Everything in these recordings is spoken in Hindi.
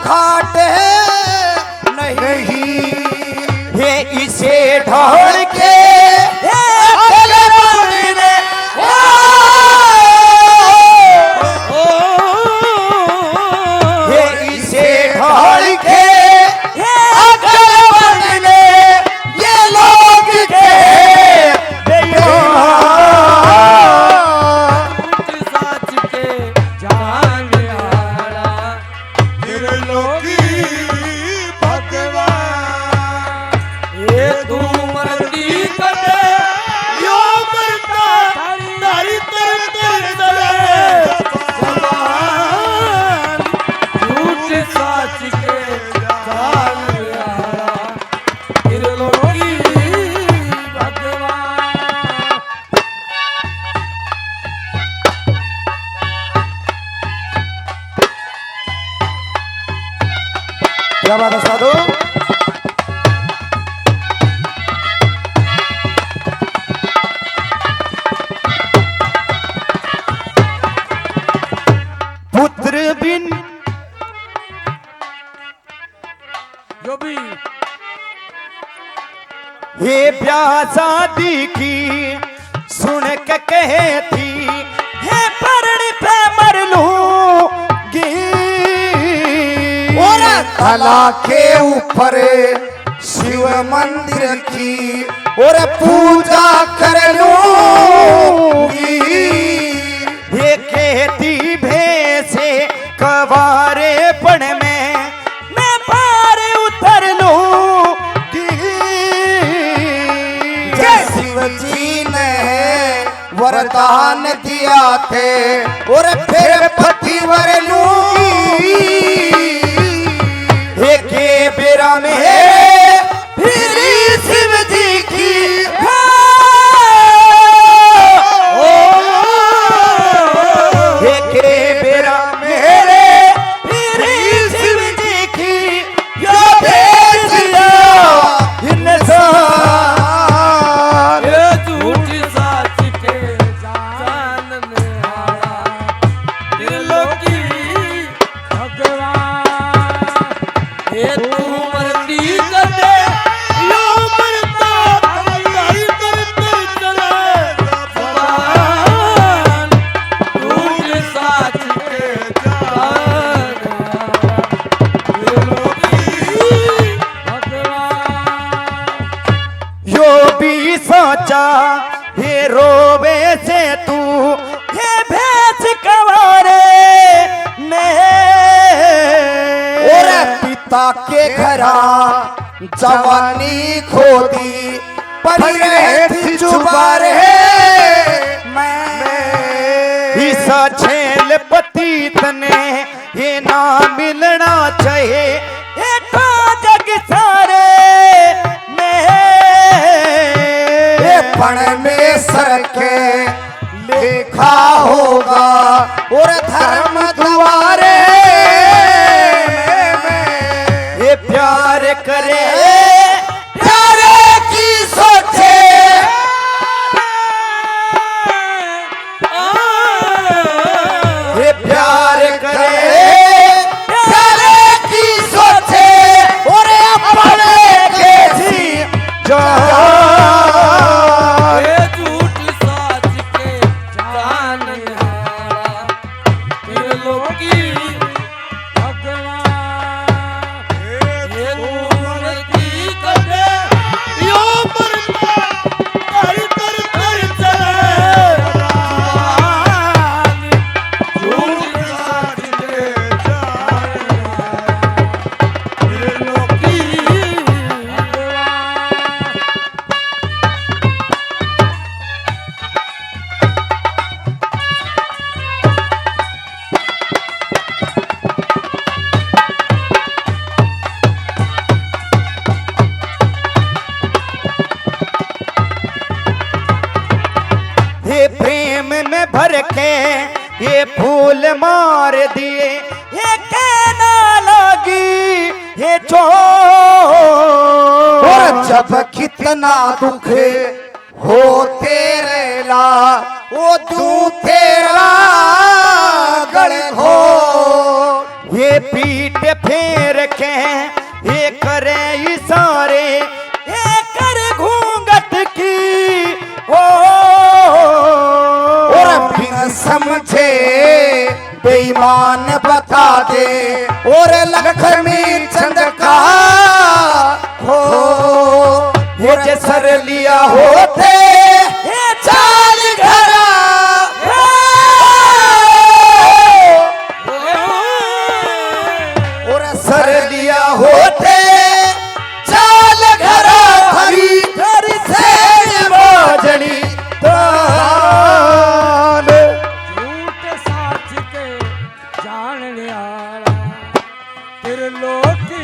खाटे नहीं ये इसे ढोल के क्या बात है साधु। पुत्र बिन जो भी ये प्यासा दिखी सुन के कहे थी हे परण पे मर लूंगी और तला के ऊपर शिव मंदिर की और पूजा कर लूंगी ये कहती भैंसे कवारे पण में मैं पार उतर लूंगी शिव जी ने वरदान दिया थे और फिर पतिवर लूंगी के बेरा में फिर शिव जी की के बेरा मेरे फिर शिव जी की जो भेज इंसान झूठ सच के जानने वाला दिलों की भगवान ये तू मरती करते यो मरता भलाई करते चले भगवान झूठ सच के यो भी सोचा ये रोवे से तू ये भेज कवारे पिता के घरा जवानी खोदी पर जुबारे मैं इस छेल पति तने ये ना मिलना चाहिए ये तो जग सारे में पण में सर के लिखा होगा और धर्म द्वारे प्यार करे प्यारे की सोचे ये प्यार करे प्यारे की सोचे और अपने के जी जो झूठ सच के जानने वाला दिलों की प्रेम में भर के ये फूल मार दिए ये कहना लगी ये और जब कितना दुख हो तेरे ला वो तू तेरा गले हो ये पीठ फेर समझे बेईमान बता दे और लखमी चंद का हो ये सर लिया होते चाल घरा और सर लिया होते चाल घरा हरी घर से बाजनी ताल झूठ साच के जानने आला त्रिलोकी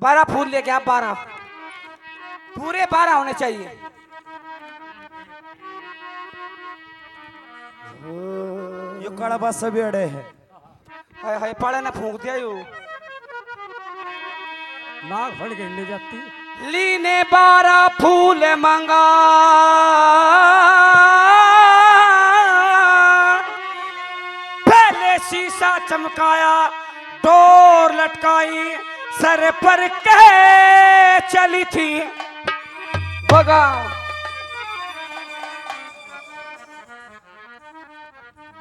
बारह फूल लेके आप 12 पूरे 12 होने चाहिए। यो कड़ा बात सभी अड़े है हाय हाय पाड़े ना फूंक दिया यू नाक फट के ले जाती। लीने 12 फूल मंगा पहले शीशा चमकाया डोर लटकाई सर पर कह चली थी बगा।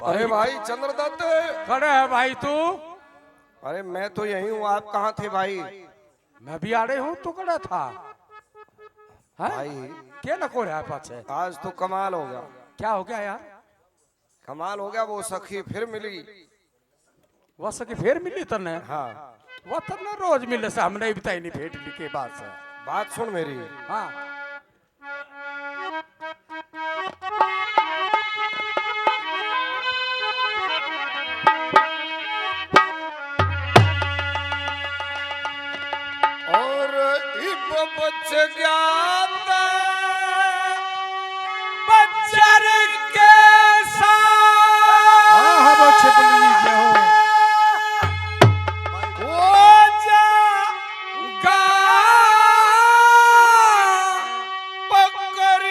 अरे भाई चंद्रदत्त, खड़ा है भाई तू? अरे मैं तो यही हूँ, आप कहाँ थे भाई? मैं भी आ रही हूँ, तू खड़ा था है? भाई क्या नको रहा है पाछे? आज तो कमाल हो गया, क्या हो गया यार? कमाल हो गया। वो सखी फिर मिली। वह सकी फिर मिली तने? हाँ वह तने रोज मिले से हमने बताई नहीं भेट ली के बाद से। बात सुन मेरी। हाँ और इब बच गया बच्चर के साथ हाँ बच्चे बोली क्या हो? वो जागा पकड़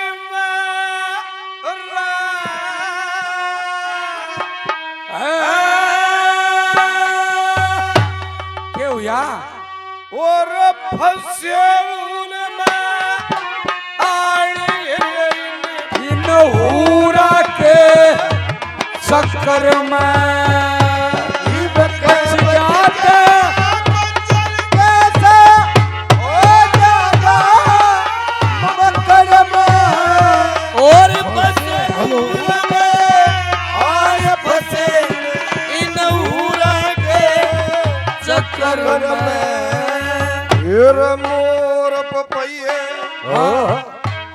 क्या हुआ? और फंसे इन हूरा के चक्कर में बच जाते और चक्कर मोर पपैये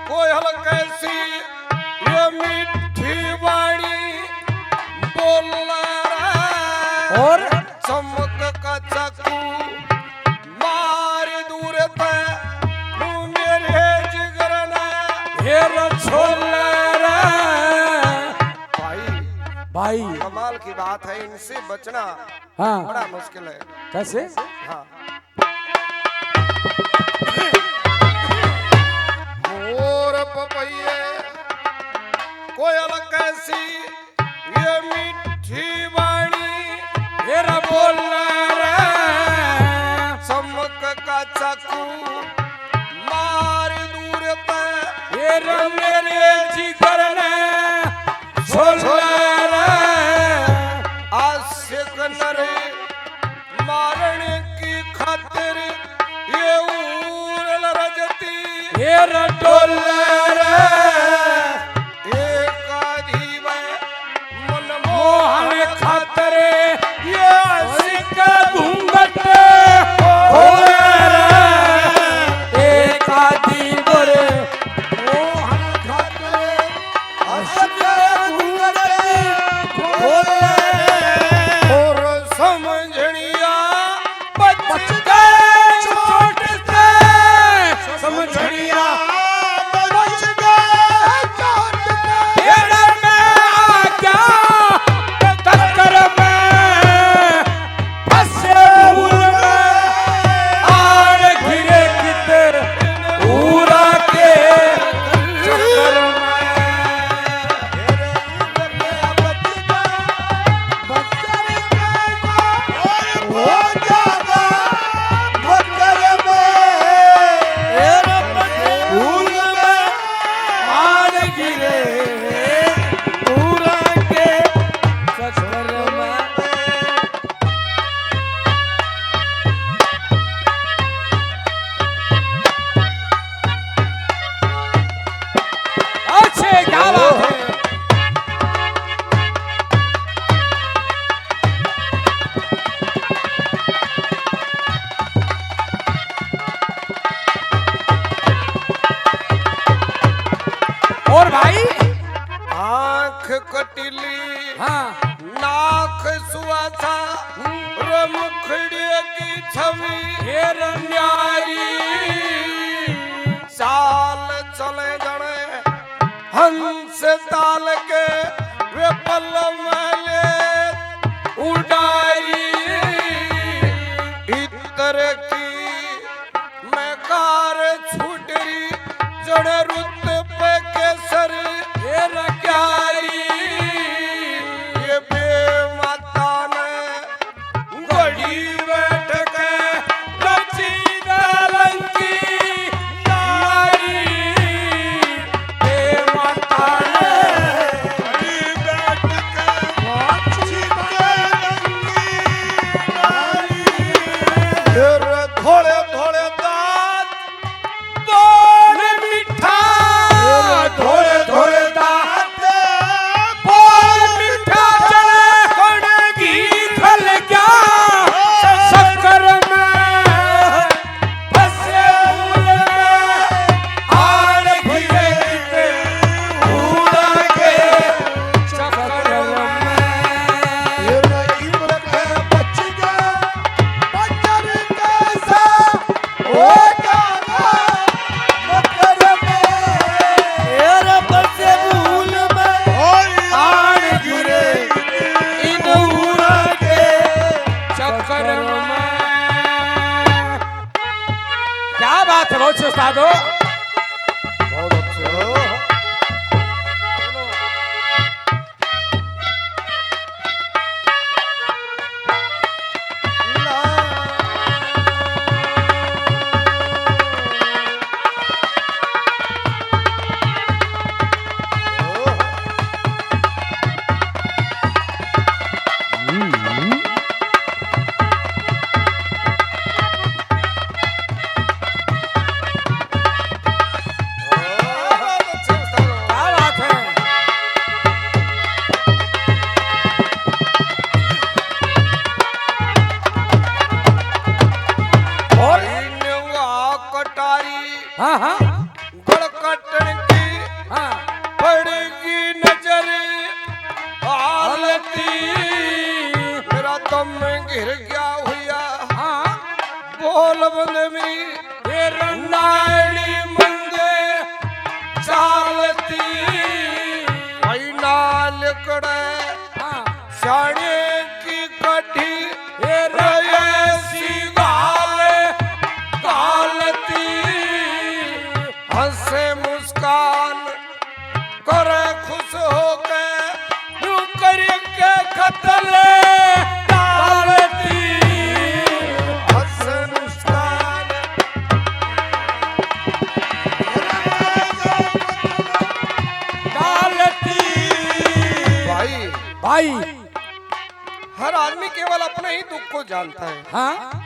कोयल कैसी ये मीठी वाणी बोलना और चमक का चाकू मार दूर पे तू मेरे जिगर ने फिर छोले रे भाई। भाई। कमाल की बात है, इनसे बचना हाँ बड़ा मुश्किल है। कैसे? हाँ मोर पपैये कोयल कैसी ये मीठी वाणी फिर बोल रे चमक का चाकू मार दूर पे फिर मेरे जिगर ने छोले रे आशिक नरे मारने की खातिर ये उड़ल रजती फिर डोले रे एक आधी वह मोहन मनमोहन खातर ये आशिक घूंघट खोले रे एक आदि गोरे मोहन खातर आशिक घूंघट खोले और समझनिया बच गए छोट से समझनिया बच कटिली हाँ नाक सुआसा रमुखड़िए की छवि हेर न्यारी चाल चले जड़े हंस ताल के वे पल मले उडारी इतर की मैं कार छूटरी जड़ रुत पे केसर हेर क्यारी ये बेमाता ने घड़ी बैठ के रची दलंकी नारी हे माता ने घड़ी बैठ के रची दलंकी नारी धोले धोले दांत बोल मिठा धोले धोले दांत बोल मिठा चले कण घी खल गया शक्कर में फसे फूल में आड़ घिरे के उड़ा के चक्कर में इन उड़ा के चक्कर में। क्या बात है बहुत से उस्तादो क्या बात है और कटारी हाँ हाँ गड़कटन की हाँ पड़ेगी नजर हालती मेरा दम गिर गया हुआ हाँ बोल बंद में ये रंडाड़ी मंदे चालती नाल कड़े हाँ शाणे की कठी ये रयसी गालती हंसे मुस्कान करे खुश हो गए यूं करके कत्ल डालती हंसे मुस्कान डालती भाई भाई हर आदमी केवल अपने ही दुख को जानता है हाँ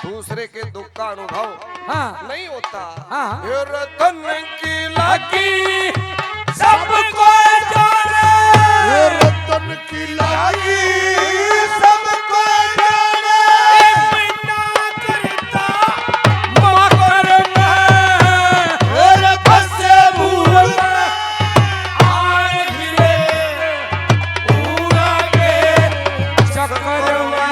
दूसरे के दुख का अनुभव हाँ नहीं होता हाँ। ये रतन की लागी लगी सबको जाने रतन की लागी सबको जाने बिना करता मकर में मेरे फंसे भूल आए गिरे उड़ा के चक्कर में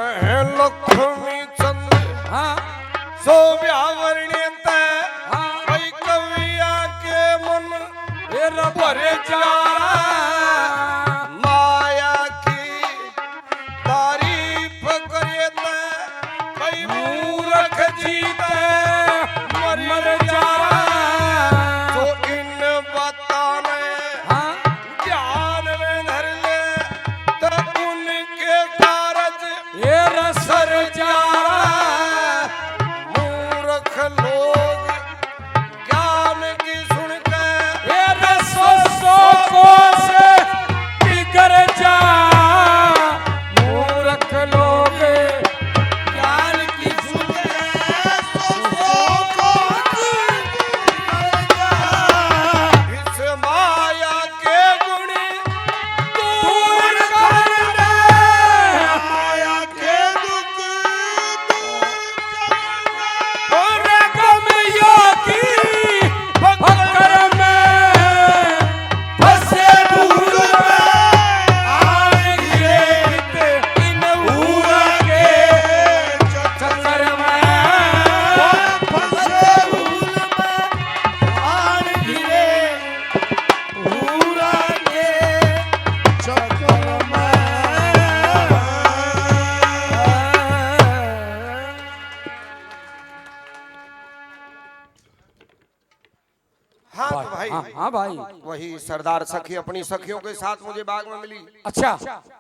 लक्ष्मी चंद हाँ सो व्यावरणित हाँ कई कविया के मन ये रबरे जा माया की तारीफ करे कई मूर्ख जीते मर हाँ भाई। वही सरदार सखी अपनी सखियों के साथ मुझे बाग में मिली। अच्छा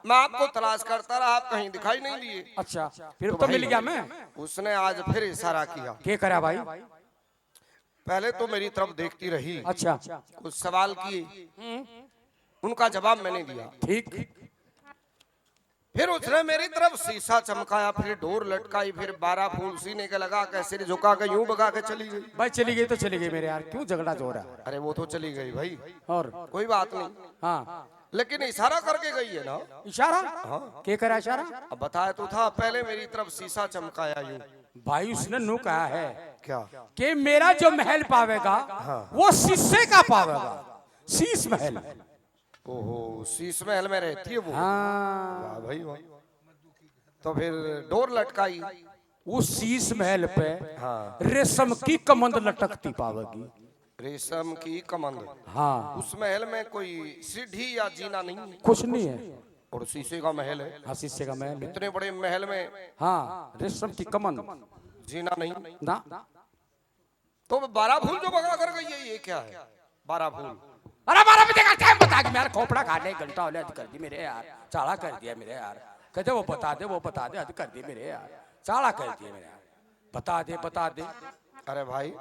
मैं आपको तलाश करता रहा, आप कहीं दिखाई नहीं दिए। अच्छा, फिर तो मिल गया मैं। उसने आज फिर इशारा किया। क्या करा भाई? पहले तो मेरी तरफ देखती रही, अच्छा कुछ सवाल किए, उनका जवाब मैंने दिया। ठीक। फिर उसने मेरी तरफ शीशा चमकाया, फिर डोर लटकाई, फिर 12 फूल सीने के लगा के सिर झुका के यूं भगा के चली गई। भाई चली गई तो चली गई मेरे यार, क्यों झगड़ा जो रहा है? अरे वो तो चली गई भाई, और कोई बात नहीं, हाँ लेकिन इशारा करके गई है ना। इशारा? हाँ। क्या करा इशारा? अब बताया तो था, पहले मेरी तरफ शीशा चमकाया यूं। भाई उसने नू कहा है क्या? कि मेरा जो महल पावेगा वो शीशे का पावेगा, शीश महल। ओहो, शीश महल में रहती है वो। हाँ वाह भाई वाह। तो फिर डोर लटकाई, उस शीश महल पे हाँ, रेशम की कमंद लटकती पावेगी। रेशम की कमंद। हाँ उस महल में कोई सीढ़ी या जीना नहीं है, कुछ नहीं है। और शीशे का महल है। हाँ शीशे का महल है। इतने बड़े महल में हाँ रेशम की कमंद जीना नहीं। ना। तो 12 फूल जो भगा कर गई है, ये क्या है? 12 फूल। अरे 12 बजे का टाइम बता के मेरा खोपड़ा खाने घंटा हो कर दी मेरे यार, चाड़ा कर दिया मेरे यार। कहते वो बता दे वो बता दे, हद कर दी मेरे यार, चाड़ा कर दिया मेरे यार। बता दे बता दे। अरे भाई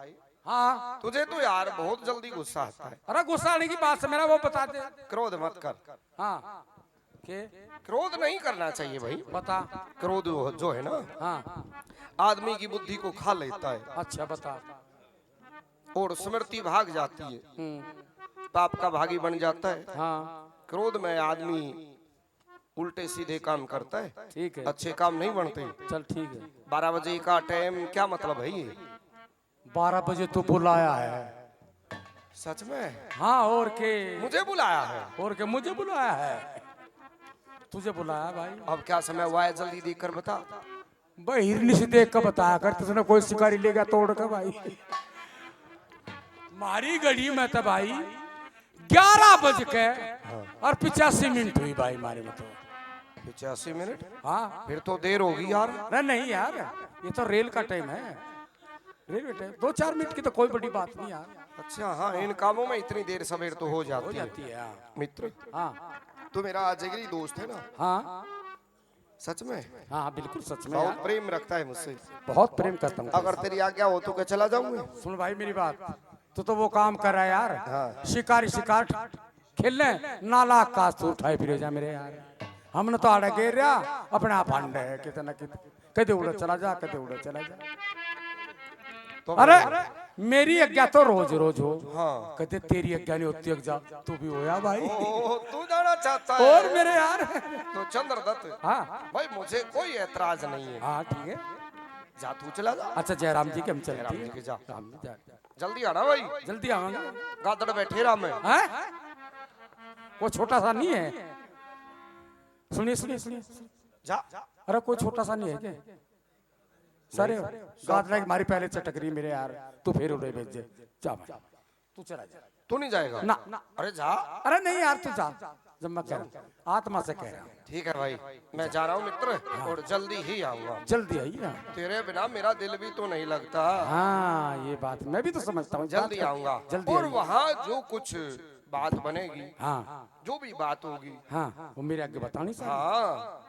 हाँ तुझे तो यार बहुत जल्दी गुस्सा आता है। अरे गुस्सा आने की बात से मेरा वो बता दे। क्रोध मत कर। हाँ के क्रोध नहीं करना चाहिए भाई। बता। क्रोध जो है ना, हाँ आदमी की बुद्धि को खा लेता है अच्छा बता। और स्मृति भाग जाती है, पाप का भागी बन जाता है। हाँ क्रोध में आदमी उल्टे सीधे काम करता है, ठीक है, अच्छे काम नहीं बनते। चल ठीक है। 12 बजे का टाइम क्या मतलब है ये? 12 बजे तो बुलाया है। सच में? हाँ और के मुझे बुलाया है? और के मुझे बुलाया है, तुझे बुलाया भाई। अब क्या समय हुआ है, जल्दी देख कर बता। भाई हिरनी से देख कर बताया कर, तुझने कोई शिकारी ले गया तोड़ कर भाई। मारी गड़ी में तो भाई 11 बज के और 85 मिनट हुई भाई मारे में तो। 85 मिनट? हाँ फिर तो देर होगी यार। अरे नहीं यार, ये तो रेल का टाइम है, रेलवे टाइम। 2-4 मिनट की तो कोई बड़ी बात नहीं यार। अच्छा हाँ, इन कामों में इतनी देर सवेर तो हो हो जाती जाती है। है हाँ। मित्र हाँ तू मेरा जिगरी दोस्त है ना? हाँ सच में? हाँ बिल्कुल सच में बहुत यार, प्रेम रखता है मुझसे। बहुत प्रेम करता हूँ। अगर तेरी आज्ञा हो तो क्या चला जाऊंगा? सुन भाई मेरी बात, तू तो वो काम कर रहा है यार, हाँ। शिकारी शिकार खेलने नाला का तू उठाए फिर जा मेरे यार। हमने तो आड़े गिर रहा अपने आप अंडे है कितना कदे उड़ा चला जा, कदे उड़ा चला जा। तो अरे मेरी आज्ञा तो रोज रोज हो, हाँ। कदे तेरी आज्ञा नहीं होती आज्ञा, तू भी होया भाई। ओ, तू जाना चाहता है? और मेरे यार तो चंद्रदत्त हाँ भाई मुझे कोई ऐतराज नहीं है, हाँ ठीक है। जा तू चला जा। अच्छा जयराम जी के हम चलते जयराम जी हैं। के जा। राम जी जा। जल्दी आना भाई, जल्दी आवांगे। गादड़ बैठे रहा मैं। हैं? वो छोटा सा नहीं है, सुनिए सुनिए सुनिए। जा। अरे कोई छोटा सा नहीं है क्या? सारे गादरा मारी पहले चटकरी मेरे यार, तू फिर उड़े भेज दे। जा भाई तू चला जा। तू नहीं जाएगा? ना ना अरे जा। अरे नहीं यार तू जा, जब मैं कह रहा हूं, आत्मा से कह रहा हूं। ठीक है भाई, मैं जा रहा हूँ मित्र, और जल्दी ही आऊंगा। जल्दी आइए ना। तेरे बिना मेरा दिल भी तो नहीं लगता। हाँ ये बात मैं भी तो समझता हूँ। जल्दी आऊंगा, जल्दी और आइए। वहाँ जो कुछ बात बनेगी, हाँ जो भी बात होगी, हाँ वो मेरे आगे बतानी सर। हाँ